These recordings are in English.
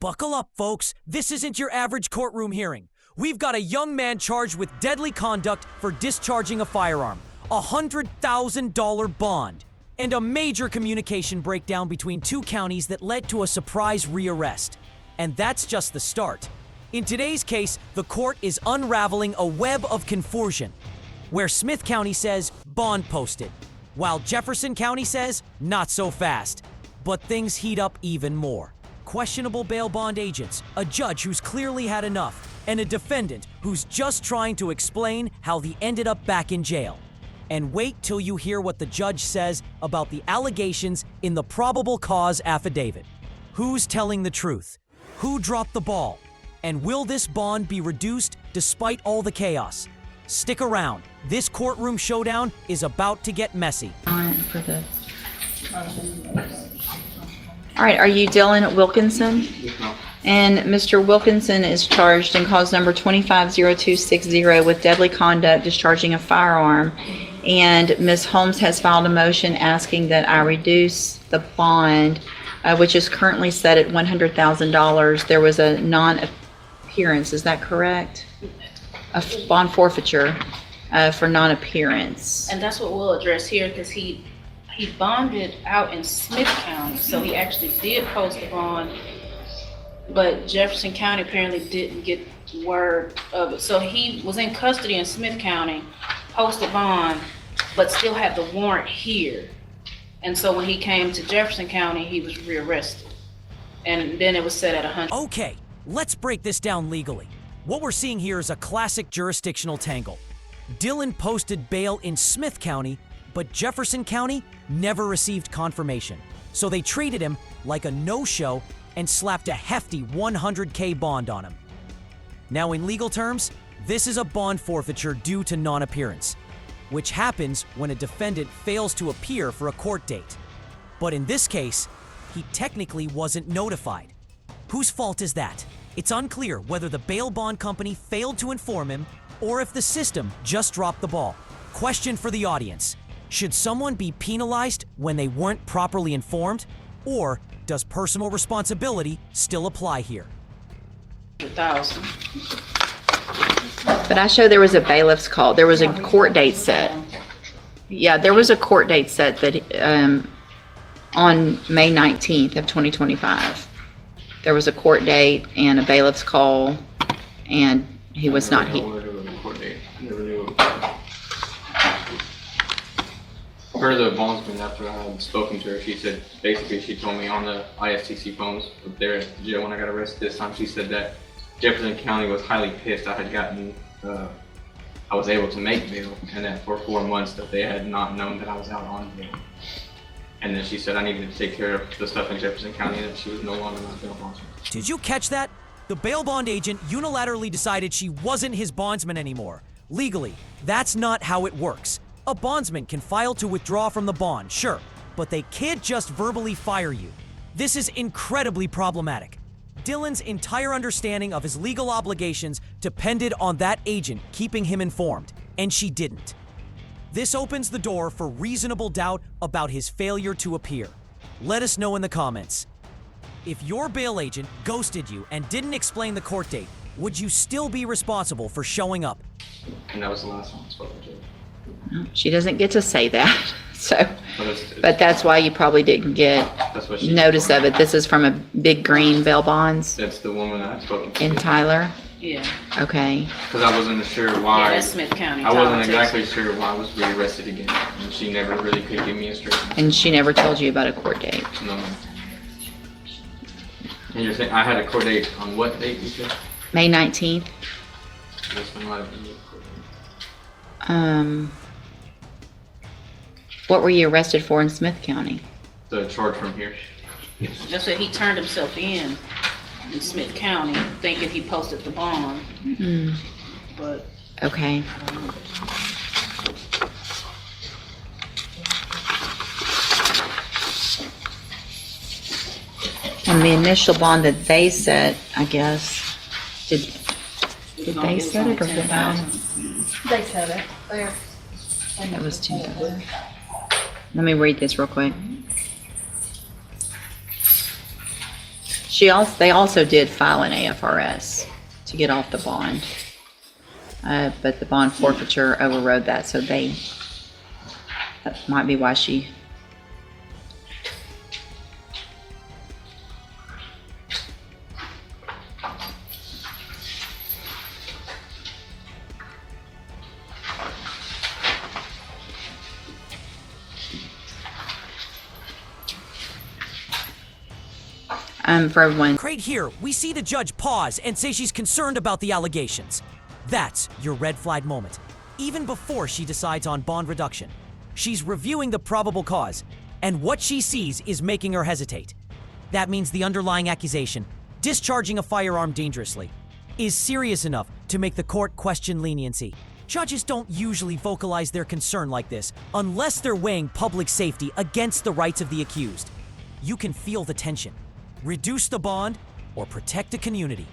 Buckle up, folks. This isn't your average courtroom hearing. We've got a young man charged with deadly conduct for discharging a firearm, a $100,000 bond, and a major communication breakdown between two counties that led to a surprise rearrest. And that's just the start. In today's case, the court is unraveling a web of confusion, where Smith County says bond posted, while Jefferson County says not so fast. But things heat up even more. Questionable bail bond agents, a judge who's clearly had enough, and a defendant who's just trying to explain how they ended up back in jail. And wait till you hear what the judge says about the allegations in the probable cause affidavit. Who's telling the truth? Who dropped the ball? And will this bond be reduced despite all the chaos? Stick around. This courtroom showdown is about to get messy. All right, are you Dylan Wilkinson? No. And Mr. Wilkinson is charged in cause number 250260 with deadly conduct, discharging a firearm. And Ms. Holmes has filed a motion asking that I reduce the bond, which is currently set at $100,000. There was a non-appearance, is that correct? A bond forfeiture for non-appearance. And that's what we'll address here, because he bonded out in Smith County, so he actually did post a bond, but Jefferson County apparently didn't get word of it. So he was in custody in Smith County, posted bond, but still had the warrant here. And so when he came to Jefferson County, he was rearrested. And then it was set at 100. Okay, let's break this down legally. What we're seeing here is a classic jurisdictional tangle. Dylan posted bail in Smith County, but Jefferson County never received confirmation. So they treated him like a no-show and slapped a hefty $100K bond on him. Now, in legal terms, this is a bond forfeiture due to non-appearance, which happens when a defendant fails to appear for a court date. But in this case, he technically wasn't notified. Whose fault is that? It's unclear whether the bail bond company failed to inform him or if the system just dropped the ball. Question for the audience. Should someone be penalized when they weren't properly informed? Or does personal responsibility still apply here? 100,000. But I show there was a bailiff's call. There was a court date set. Yeah, there was a court date set that on May 19th of 2025. There was a court date and a bailiff's call, and he was not here. Per the bondsman, after I had spoken to her, she said, basically she told me on the ISTC phones up there at the jail when I got arrested this time, she said that Jefferson County was highly pissed I had gotten, I was able to make bail, and that for 4 months that they had not known that I was out on bail. And then she said I needed to take care of the stuff in Jefferson County and that she was no longer my bail bondsman. Did you catch that? The bail bond agent unilaterally decided she wasn't his bondsman anymore. Legally, that's not how it works. A bondsman can file to withdraw from the bond, sure, but they can't just verbally fire you. This is incredibly problematic. Dylan's entire understanding of his legal obligations depended on that agent keeping him informed, and she didn't. This opens the door for reasonable doubt about his failure to appear. Let us know in the comments. If your bail agent ghosted you and didn't explain the court date, would you still be responsible for showing up? And that was the last one I spoke to. She doesn't get to say that, so. But that's why you probably didn't get That's what she notice of it. This is from a Big Green bail bonds That's the woman I had spoken to. in Tyler. Yeah. Okay. Because I wasn't sure why. Yeah, that's Smith County. I wasn't Tyler, exactly sure why I was rearrested again, and she never really could give me a straight answer. And she never told you about a court date. No. And you're saying I had a court date on what date you said? May 19th. This one might have been the court date. What were you arrested for in Smith County? The charge from here. Just that he turned himself in Smith County, thinking he posted the bond. But Okay. And the initial bond that they set, I guess, did they set it or did I? They said it. There. It was 10,000. Let me read this real quick. They also did file an AFRS to get off the bond. But the bond forfeiture overrode that, so that might be why she. For everyone. Right here, we see the judge pause and say she's concerned about the allegations. That's your red flag moment. Even before she decides on bond reduction, she's reviewing the probable cause, and what she sees is making her hesitate. That means the underlying accusation, discharging a firearm dangerously, is serious enough to make the court question leniency. Judges don't usually vocalize their concern like this unless they're weighing public safety against the rights of the accused. You can feel the tension. Reduce the bond or protect the community.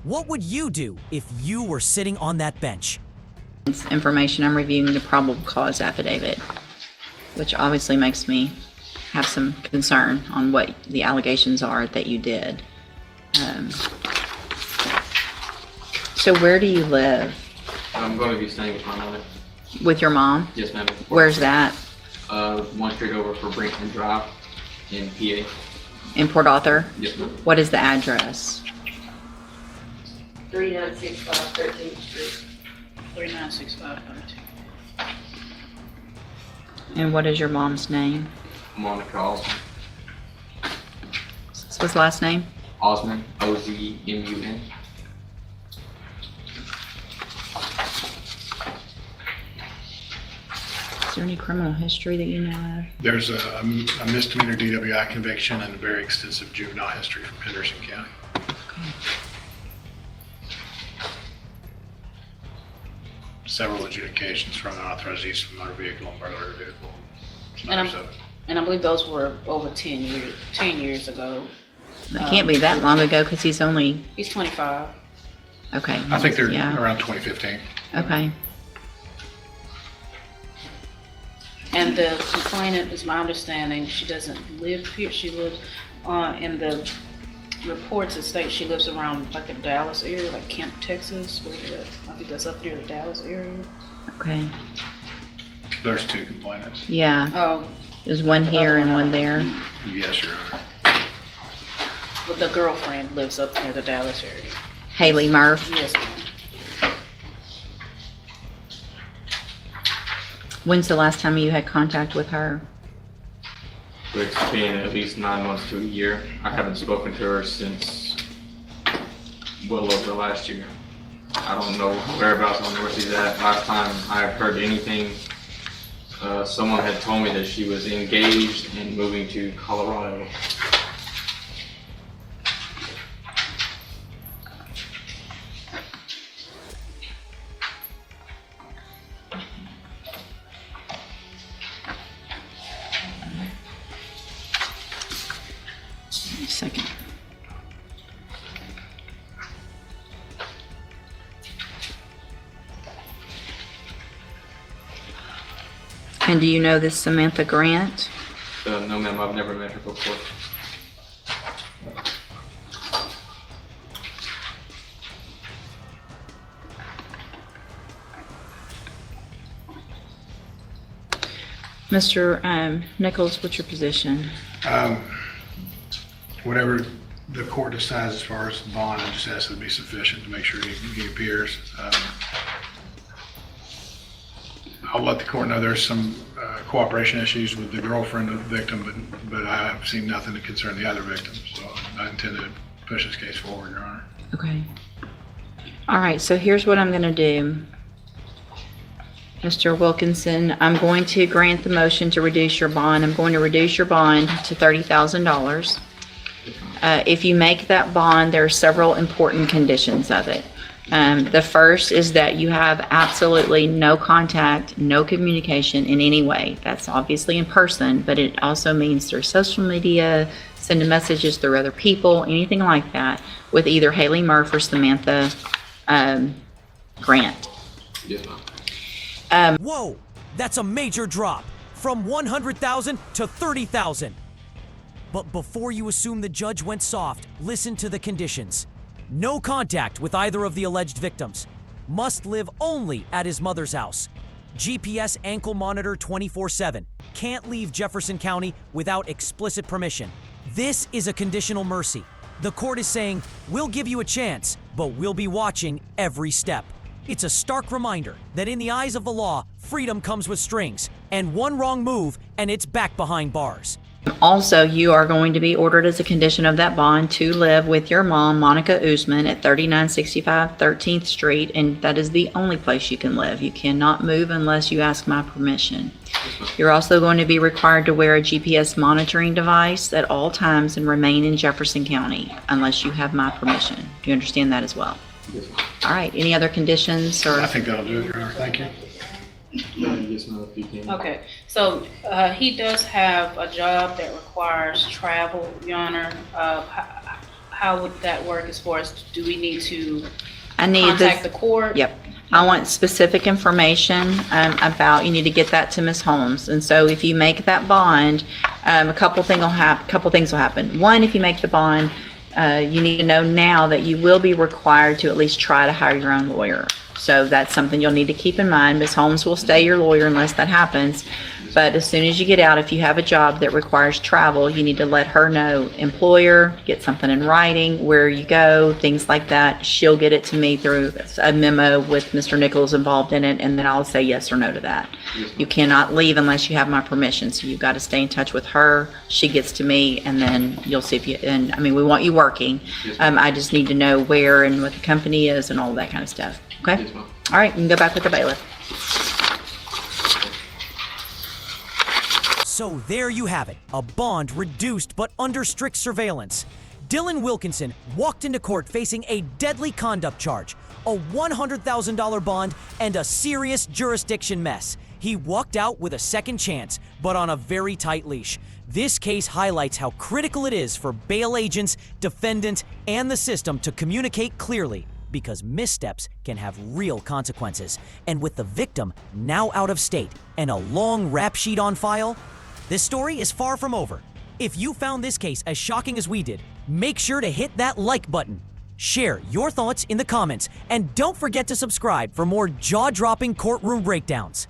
What would you do if you were sitting on that bench? Information, I'm reviewing the probable cause affidavit, which obviously makes me have some concern on what the allegations are that you did. So where do you live? I'm going to be staying with my mother. With your mom? Yes, ma'am. Where's that? One street over for Brinkman Drive in PA. In Port Arthur? Yes, ma'am. What is the address? 3965 13th Street. 3965. And what is your mom's name? Monica Osman. What's his last name? Osman, Ozmun. Is there any criminal history that you know of? There's a misdemeanor DWI conviction and a very extensive juvenile history from Henderson County. Several adjudications from unauthorized use of motor vehicle and burglary vehicle. And I believe those were over 10 years ago. It can't be that long ago because he's only, He's 25. okay. I think they're Yeah. around 2015. Okay. And the complainant, is my understanding, she doesn't live here. She lives in the reports that state she lives around like the Dallas area, like Kemp, Texas. I think that's up near the Dallas area. Okay. There's two complainants. Yeah. Oh, There's one here and one there. Yes, Your Honor. but the girlfriend lives up near the Dallas area. Haley Murph. Yes, ma'am. When's the last time you had contact with her? It's been at least 9 months to a year. I haven't spoken to her since well over last year. I don't know whereabouts on where she's at. Last time I heard anything, someone had told me that she was engaged and moving to Colorado. Second. And do you know this Samantha Grant? No, ma'am, I've never met her before. Mr. Nichols, what's your position? Whatever the court decides as far as the bond, it just has to be sufficient to make sure he appears. I'll let the court know there's some cooperation issues with the girlfriend of the victim, but I have seen nothing to concern the other victims, so I intend to push this case forward, Your Honor. Okay. All right, so here's what I'm going to do. Mr. Wilkinson, I'm going to grant the motion to reduce your bond. I'm going to reduce your bond to $30,000. If you make that bond, there are several important conditions of it. The first is that you have absolutely no contact, no communication in any way. That's obviously in person, but it also means through social media, sending messages through other people, anything like that, with either Haley Murph or Samantha Grant. Yes, ma'am. Whoa, that's a major drop from 100,000 to 30,000. But before you assume the judge went soft, listen to the conditions. No contact with either of the alleged victims. Must live only at his mother's house. GPS ankle monitor 24/7. Can't leave Jefferson County without explicit permission. This is a conditional mercy. The court is saying, we'll give you a chance, but we'll be watching every step. It's a stark reminder that in the eyes of the law, freedom comes with strings, and one wrong move and it's back behind bars. Also, you are going to be ordered as a condition of that bond to live with your mom, Monica Usman, at 3965 13th Street, and that is the only place you can live. You cannot move unless you ask my permission. You're also going to be required to wear a GPS monitoring device at all times and remain in Jefferson County unless you have my permission. Do you understand that as well? Yes, ma'am. All right, any other conditions I or? think that'll do it, Your Honor. Thank you. Yes, ma'am, if you can. Okay, so he does have a job that requires travel, Your Honor. How would that work as far as, do we need to I need contact the, the court? yep. I want specific information about, you need to get that to Ms. Holmes. And so if you make that bond, a couple things will happen. One, if you make the bond, you need to know now that you will be required to at least try to hire your own lawyer. So that's something you'll need to keep in mind. Ms. Holmes will stay your lawyer unless that happens. But as soon as you get out, if you have a job that requires travel, you need to let her know, employer, get something in writing, where you go, things like that. She'll get it to me through a memo with Mr. Nichols involved in it, and then I'll say yes or no to that. You cannot leave unless you have my permission, so you've got to stay in touch with her. She gets to me, and then you'll see if you, and I mean, we want you working. I just need to know where and what the company is and all that kind of stuff. Okay? Yes, ma'am. All right, you can go back with the bailiff. So there you have it, a bond reduced but under strict surveillance. Dylan Wilkinson walked into court facing a deadly conduct charge, a $100,000 bond, and a serious jurisdiction mess. He walked out with a second chance, but on a very tight leash. This case highlights how critical it is for bail agents, defendants, and the system to communicate clearly, because missteps can have real consequences. And with the victim now out of state and a long rap sheet on file, this story is far from over. If you found this case as shocking as we did, make sure to hit that like button. Share your thoughts in the comments, and don't forget to subscribe for more jaw-dropping courtroom breakdowns.